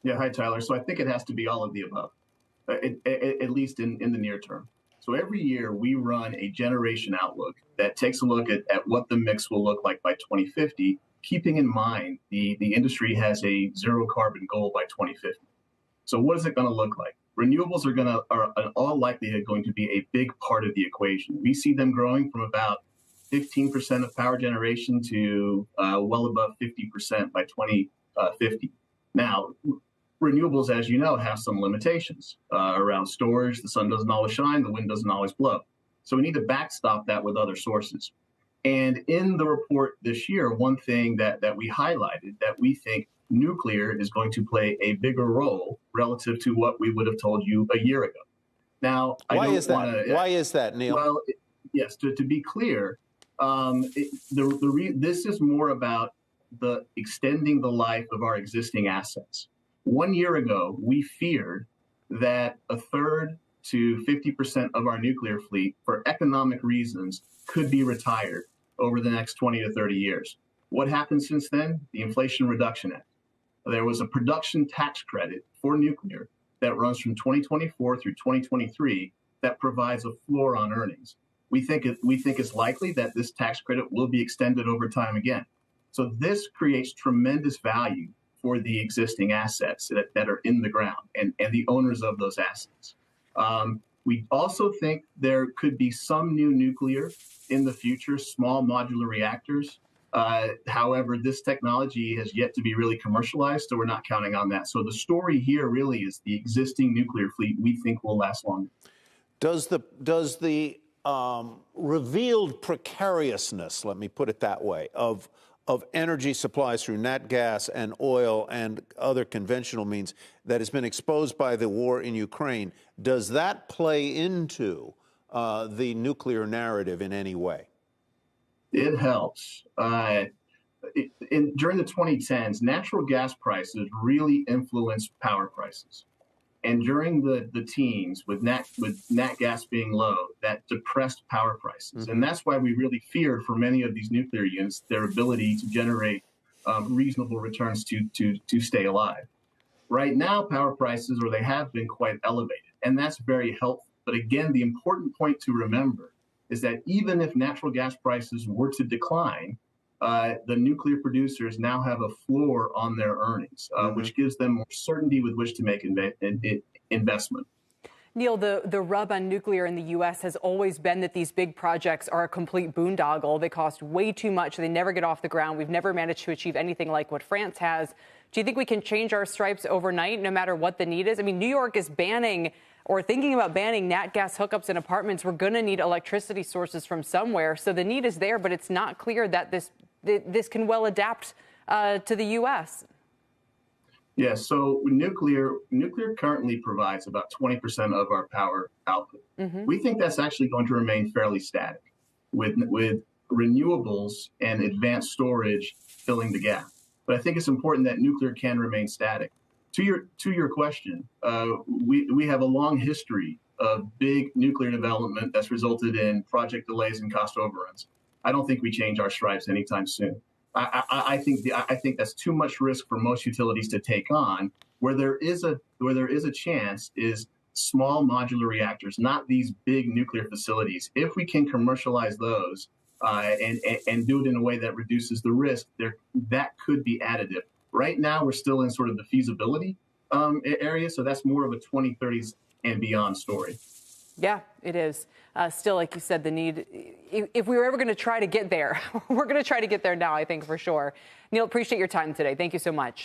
Yeah, hi, Tyler. So I think it has to be all of the above, at least in the near term. So every year we run a generation outlook that takes a look at what the mix will look like by 2050, keeping in mind the industry has a zero carbon goal by 2050. So what is it going to look like? Renewables are in all likelihood going to be a big part of the equation. We see them growing from about 15% of power generation to well above 50% by 2050. Now, renewables, as you know, have some limitations around storage. The sun doesn't always shine, the wind doesn't always blow. So we need to backstop that with other sources. And in the report this year, one thing that we highlighted that we think nuclear is going to play a bigger role relative to what we would have told you a year ago. Now, why is that, Neil? Well, yes, to be clear, this is more about the extending the life of our existing assets. 1 year ago, we feared that a third to 50% of our nuclear fleet, for economic reasons, could be retired over the next 20 to 30 years. What happened since then? The Inflation Reduction Act. There was a production tax credit for nuclear that runs from 2024 through 2023 that provides a floor on earnings. We think it's likely that this tax credit will be extended over time again. So this creates tremendous value for the existing assets that are in the ground and the owners of those assets. We also think there could be some new nuclear in the future, small modular reactors. However, this technology has yet to be really commercialized, so we're not counting on that. So the story here really is the existing nuclear fleet we think will last longer. Does the revealed precariousness, let me put it that way, of energy supplies through nat gas and oil and other conventional means that has been exposed by the war in Ukraine, does that play into the nuclear narrative in any way? It helps. During the 2010s, natural gas prices really influenced power prices. And during the teens, with nat gas being low, that depressed power prices. And that's why we really feared for many of these nuclear units their ability to generate reasonable returns to stay alive. Right now, power prices, or they have been, quite elevated, and that's very helpful. But again, the important point to remember is that even if natural gas prices were to decline, the nuclear producers now have a floor on their earnings, which gives them more certainty with which to make investment. Neil, the rub on nuclear in the U.S. has always been that these big projects are a complete boondoggle. They cost way too much. They never get off the ground. We've never managed to achieve anything like what France has. Do you think we can change our stripes overnight, no matter what the need is? I mean, New York is banning or thinking about banning nat gas hookups in apartments. We're going to need electricity sources from somewhere. So the need is there, but it's not clear that this can well adapt to the U.S. Yeah, so nuclear currently provides about 20% of our power output. We think that's actually going to remain fairly static, with renewables and advanced storage filling the gap. But I think it's important that nuclear can remain static. To your question, we have a long history of big nuclear development that's resulted in project delays and cost overruns. I don't think we change our stripes anytime soon. I think that's too much risk for most utilities to take on. Where there is a chance is small modular reactors, not these big nuclear facilities. If we can commercialize those and do it in a way that reduces the risk, that could be additive. Right now, we're still in sort of the feasibility area, so that's more of a 2030s and beyond story. Yeah, it is. Still, like you said, the need, if we were ever going to try to get there, we're going to try to get there now, I think, for sure. Neil, appreciate your time today. Thank you so much.